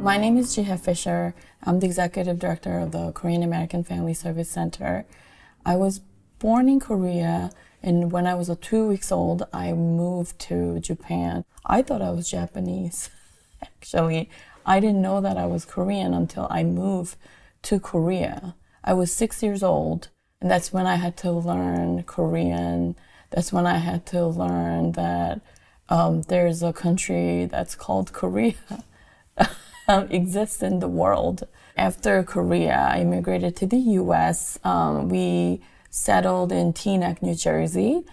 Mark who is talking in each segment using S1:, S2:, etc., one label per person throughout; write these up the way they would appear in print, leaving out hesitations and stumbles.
S1: My name is Jeehae Fischer. I'm the executive director of the Korean American Family Service Center. I was born in Korea, and when I was 2 weeks old, I moved to Japan. I thought I was Japanese, actually. I didn't know that I was Korean until I moved to Korea. I was 6 years old, and that's when I had to learn Korean. That's when I had to learn that there's a country that's called Korea exists in the world. After Korea, I immigrated to the US. We settled in Teaneck, New Jersey.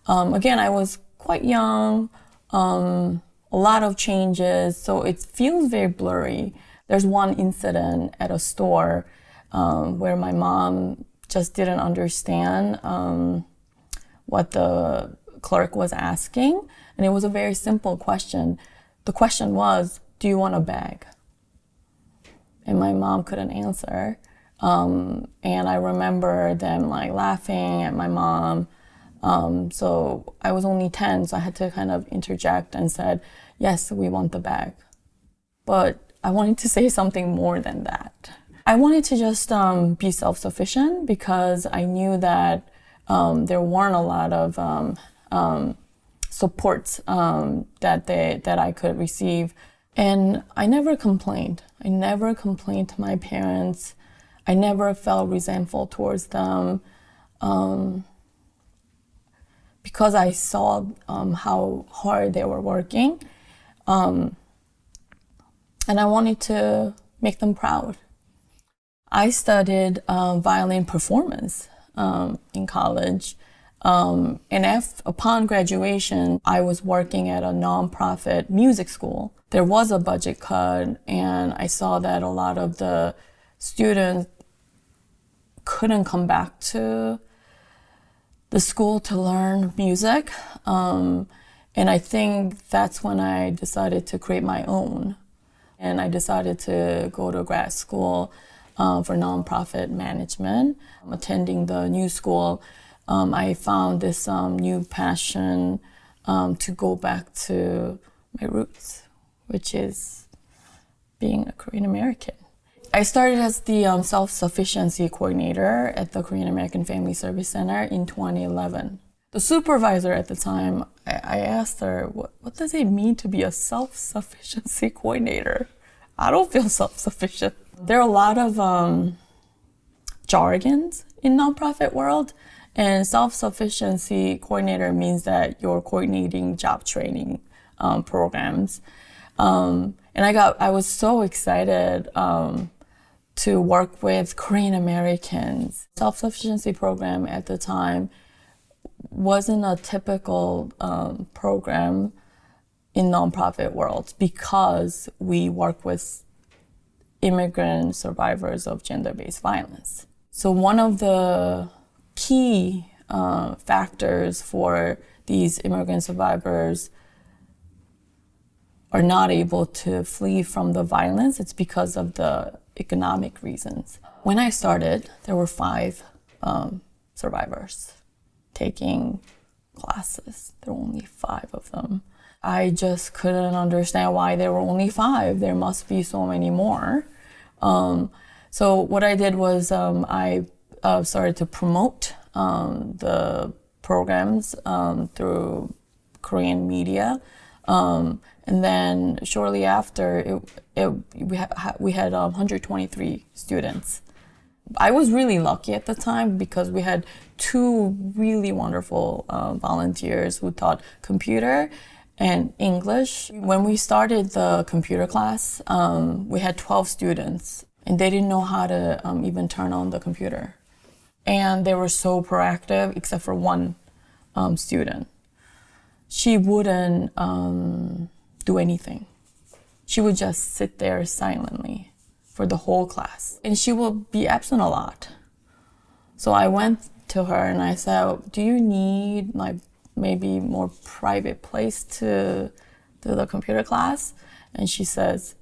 S1: Again, I was quite young, a lot of changes, so it feels very blurry. There's one incident at a store where my mom just didn't understand what the clerk was asking, and it was a very simple question. The question was, do you want a bag? And my mom couldn't answer. And I remember them like laughing at my mom. So I was only 10, so I had to kind of interject and said, yes, we want the bag. But I wanted to say something more than that. I wanted to just be self-sufficient because I knew that there weren't a lot of supports that I could receive. And I never complained. I never complained to my parents. I never felt resentful towards them because I saw how hard they were working. And I wanted to make them proud. I studied violin performance in college. And upon graduation, I was working at a nonprofit music school. There was a budget cut, and I saw that a lot of the students couldn't come back to the school to learn music. And I think that's when I decided to create my own. And I decided to go to grad school for nonprofit management. Attending the new school, I found this new passion to go back to my roots, which is being a Korean American. I started as the self-sufficiency coordinator at the Korean American Family Service Center in 2011. The supervisor at the time, I asked her, what does it mean to be a self-sufficiency coordinator? I don't feel self-sufficient. There are a lot of jargons in nonprofit world, and self-sufficiency coordinator means that you're coordinating job training programs. And I was so excited to work with Korean Americans. Self-sufficiency program at the time wasn't a typical program in nonprofit world because we work with immigrant survivors of gender-based violence. So one of the key factors for these immigrant survivors are not able to flee from the violence, it's because of the economic reasons. When I started, there were 5 survivors taking classes. There were only 5 of them. I just couldn't understand why there were only 5. There must be so many more. So what I did was I started to promote the programs through Korean media. And then shortly after, we had 123 students. I was really lucky at the time because we had 2 really wonderful volunteers who taught computer and English. When we started the computer class, we had 12 students, and they didn't know how to even turn on the computer. And they were so proactive, except for one student. She wouldn't do anything. She would just sit there silently for the whole class. And she would be absent a lot. So I went to her and I said, do you need like maybe more private place to do the computer class? And she says,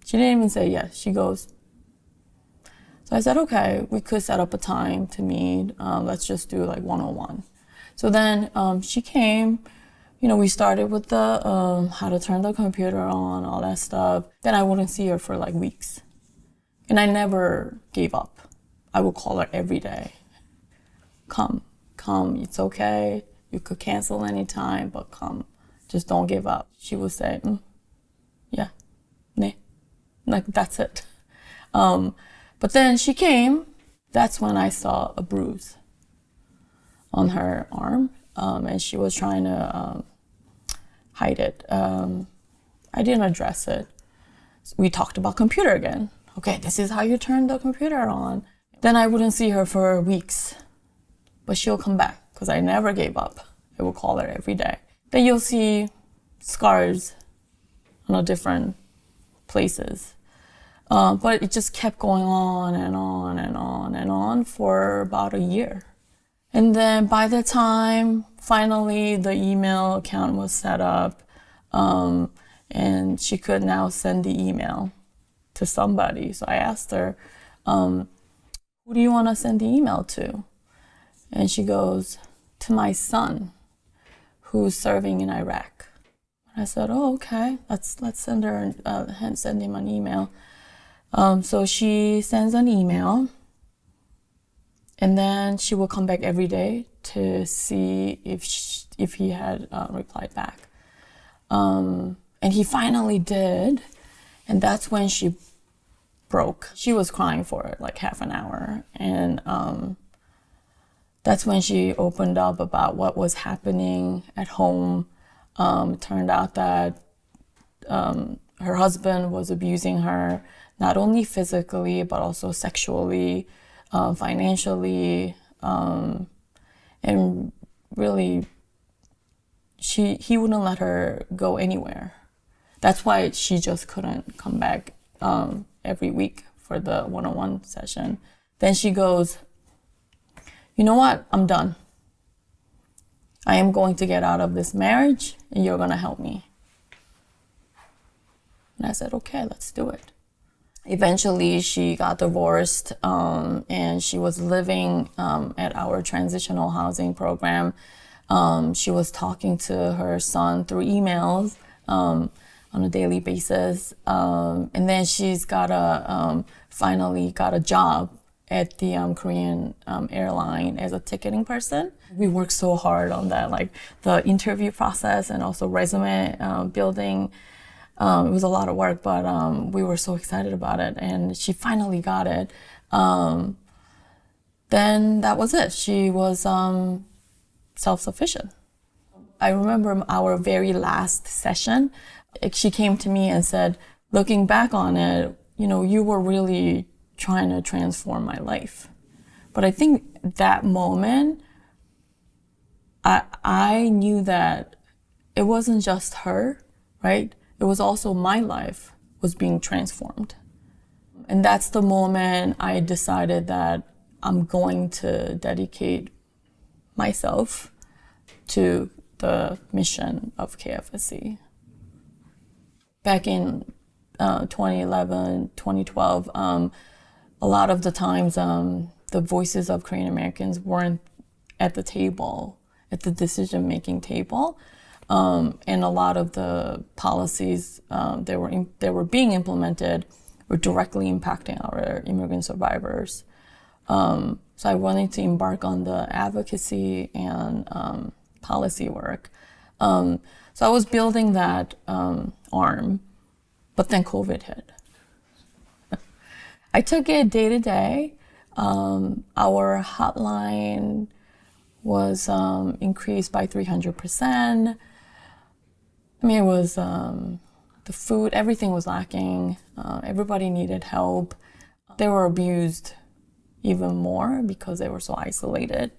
S1: she didn't even say yes. She goes, so I said, okay, we could set up a time to meet. Let's just do like 101. So then she came. we started with the how to turn the computer on, all that stuff. Then I wouldn't see her for like weeks. And I never gave up. I would call her every day. Come, it's okay. You could cancel anytime, but come. Just don't give up. She would say, yeah, ne. Like, that's it. But then she came. That's when I saw a bruise on her arm, and she was trying to hide it. I didn't address it. We talked about computer again. Okay, this is how you turn the computer on. Then I wouldn't see her for weeks, but she'll come back because I never gave up. I would call her every day. Then you'll see scars on different places. But it just kept going on and on and on and on for about a year. And then by the time finally the email account was set up, and she could now send the email to somebody. So I asked her, who do you want to send the email to? And she goes, to my son, who's serving in Iraq. I said, oh, okay, let's send her, send him an email. So she sends an email, and then she will come back every day to see if he had replied back. And he finally did, and that's when she broke. She was crying for like half an hour, and that's when she opened up about what was happening at home. It turned out that her husband was abusing her, not only physically, but also sexually, financially, and really, he wouldn't let her go anywhere. That's why she just couldn't come back every week for the one-on-one session. Then she goes, you know what? I'm done. I am going to get out of this marriage, and you're going to help me. And I said, okay, let's do it. Eventually, she got divorced, and she was living at our transitional housing program. She was talking to her son through emails on a daily basis. And then she's finally got a job at the Korean airline as a ticketing person. We worked so hard on that, like the interview process and also resume building. It was a lot of work, but we were so excited about it, and she finally got it. Then that was it. She was self-sufficient. I remember our very last session, she came to me and said, looking back on it, you were really trying to transform my life. But I think that moment, I knew that it wasn't just her, right? It was also my life was being transformed. And that's the moment I decided that I'm going to dedicate myself to the mission of KAFSC. Back in 2011, 2012, a lot of the times the voices of Korean Americans weren't at the table, at the decision-making table. And a lot of the policies that were being implemented were directly impacting our immigrant survivors. So I wanted to embark on the advocacy and policy work. So I was building that arm, but then COVID hit. I took it day to day. Our hotline was increased by 300%. I mean, it was the food, everything was lacking. Everybody needed help. They were abused even more because they were so isolated.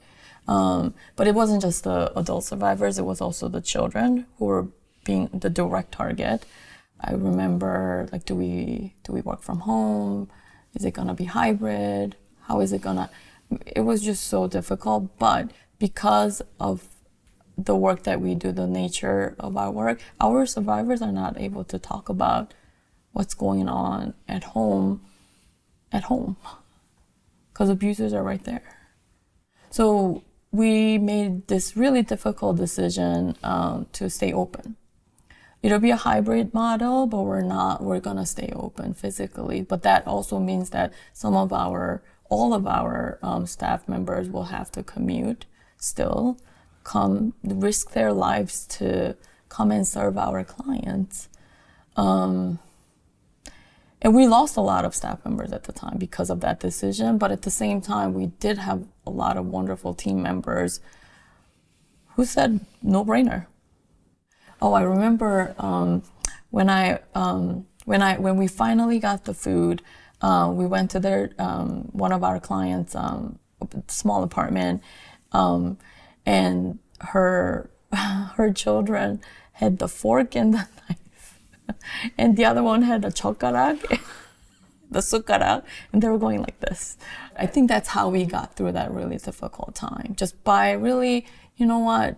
S1: But it wasn't just the adult survivors, it was also the children who were being the direct target. I remember, like, do we work from home? Is it gonna be hybrid? How is it gonna? It was just so difficult, but because of the work that we do, the nature of our work, our survivors are not able to talk about what's going on at home, because abusers are right there. So we made this really difficult decision to stay open. It'll be a hybrid model, but we're gonna stay open physically. But that also means that all of our staff members will have to commute still, risk their lives to come and serve our clients. And we lost a lot of staff members at the time because of that decision. But at the same time, we did have a lot of wonderful team members who said, no brainer. Oh, I remember when we finally got the food, we went to one of our clients' small apartment, and her children had the fork and the knife, and the other one had a 젓가락, the 숟가락, and they were going like this. I think that's how we got through that really difficult time, just by really, you know what,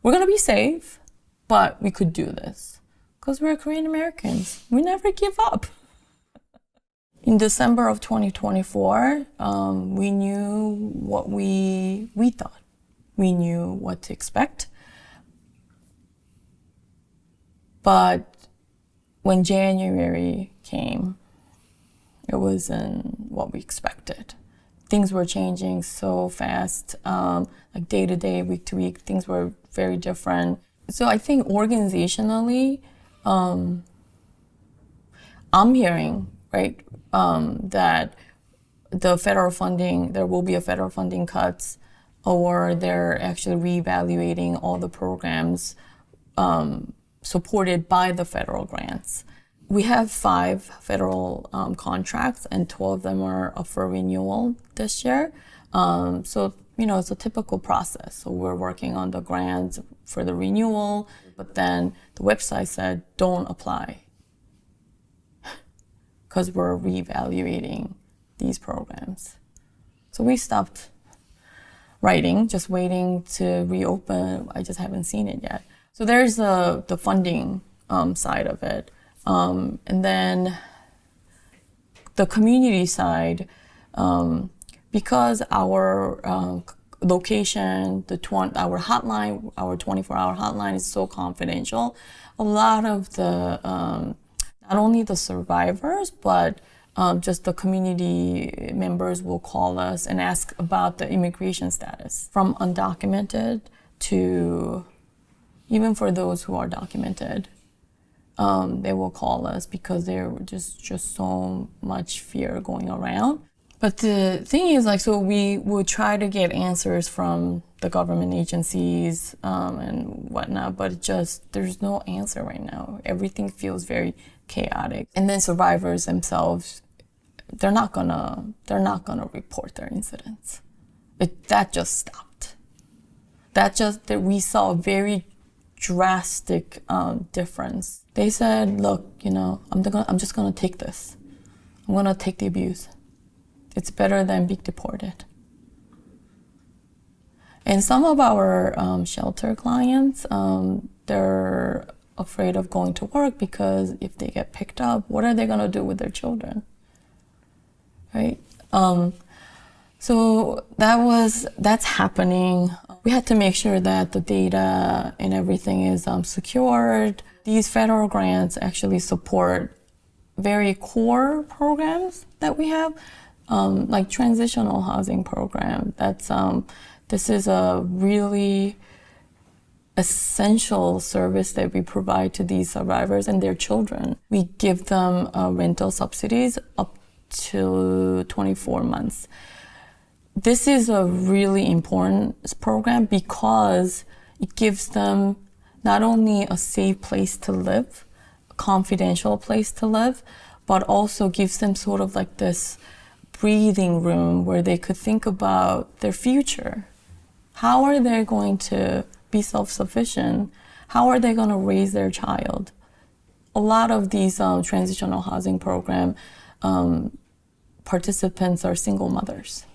S1: we're gonna be safe, but we could do this because we're Korean Americans. We never give up. In December of 2024, we knew what we thought. We knew what to expect. But when January came, it wasn't what we expected. Things were changing so fast, like day to day, week to week, things were very different. So I think organizationally, I'm hearing, right, that the federal funding, there will be a federal funding cuts, or they're actually reevaluating all the programs supported by the federal grants. We have 5 federal contracts, and 2 of them are up for renewal this year. So, you know, it's a typical process. So we're working on the grants for the renewal, but then the website said, don't apply, because we're reevaluating these programs. So we stopped writing, just waiting to reopen. I just haven't seen it yet. So there's the funding side of it. And then the community side, because our location, our hotline, our 24-hour hotline is so confidential, a lot of the, not only the survivors, but just the community members will call us and ask about the immigration status, from undocumented to even for those who are documented. They will call us because there's just so much fear going around. But the thing is, like, so we will try to get answers from the government agencies and whatnot, but there's no answer right now. Everything feels very chaotic. And then survivors themselves, they're not gonna report their incidents. That just stopped. We saw a very drastic difference. They said, look, you know, I'm just gonna take this. I'm gonna take the abuse. It's better than being deported. And some of our shelter clients, they're afraid of going to work because if they get picked up, what are they gonna do with their children, right? So that's happening. We had to make sure that the data and everything is secured. These federal grants actually support very core programs that we have, like transitional housing program. This is a really essential service that we provide to these survivors and their children. We give them rental subsidies up to 24 months. This is a really important program because it gives them not only a safe place to live, a confidential place to live, but also gives them sort of like this breathing room where they could think about their future. How are they going to be self-sufficient? How are they going to raise their child? A lot of these transitional housing program participants are single mothers.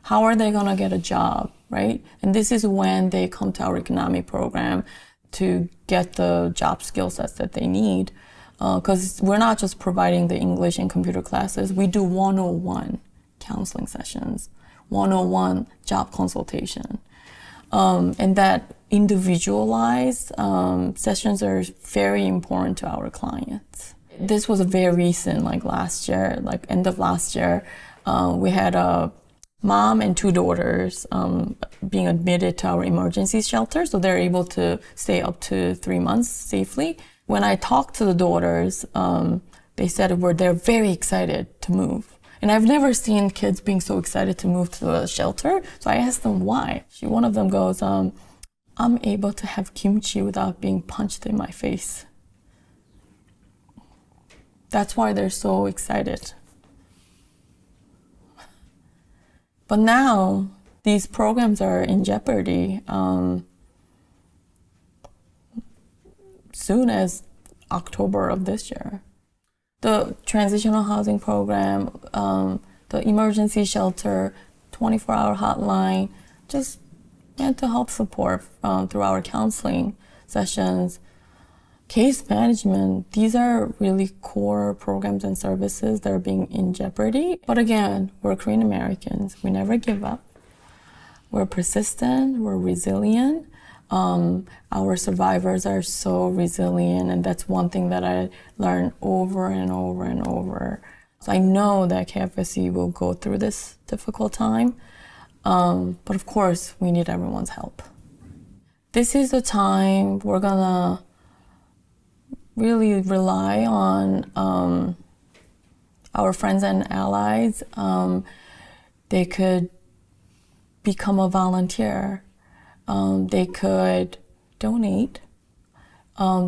S1: How are they going to get a job, right? And this is when they come to our economic program to get the job skill sets that they need. Because we're not just providing the English and computer classes. We do 101 counseling sessions. one-on-one job consultation. And that individualized sessions are very important to our clients. This was very recent, like last year, like end of last year. We had a mom and 2 daughters being admitted to our emergency shelter, so they're able to stay up to 3 months safely. When I talked to the daughters, they said they're very excited to move. And I've never seen kids being so excited to move to the shelter. So I asked them why. One of them goes, I'm able to have kimchi without being punched in my face. That's why they're so excited. But now these programs are in jeopardy. Soon as October of this year. The transitional housing program, the emergency shelter, 24-hour hotline, just mental health support through our counseling sessions, case management. These are really core programs and services that are being in jeopardy. But again, we're Korean Americans. We never give up. We're persistent, we're resilient. Our survivors are so resilient, and that's one thing that I learned over and over and over. So I know that KAFSC will go through this difficult time, but of course, we need everyone's help. This is the time we're gonna really rely on our friends and allies. They could become a volunteer. They could donate.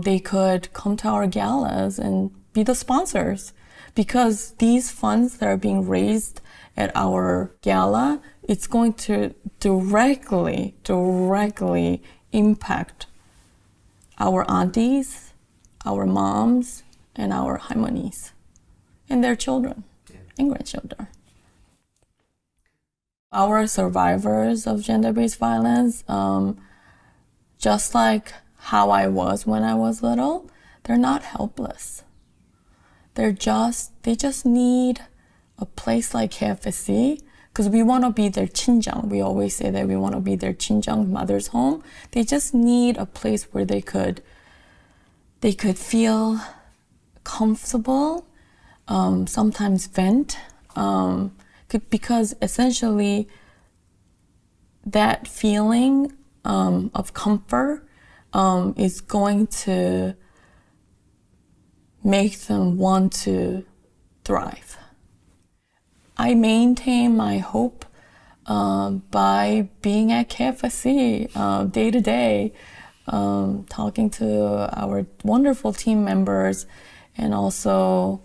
S1: They could come to our galas and be the sponsors, because these funds that are being raised at our gala, it's going to directly impact our aunties, our moms, and our 할머니es, and their children and grandchildren. Our survivors of gender-based violence, just like how I was when I was little, they're not helpless. They just need a place like KAFSC, because we want to be their 친정. We always say that we want to be their 친정, mother's home. They just need a place where they could feel comfortable, sometimes vent, because essentially that feeling of comfort is going to make them want to thrive. I maintain my hope by being at KAFSC day to day, talking to our wonderful team members, and also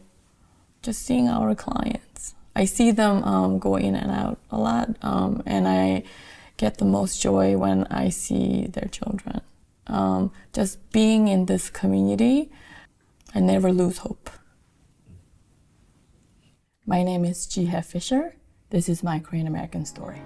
S1: just seeing our clients. I see them go in and out a lot, and I get the most joy when I see their children. Just being in this community, I never lose hope. My name is Jeehae Fischer. This is my Korean American story.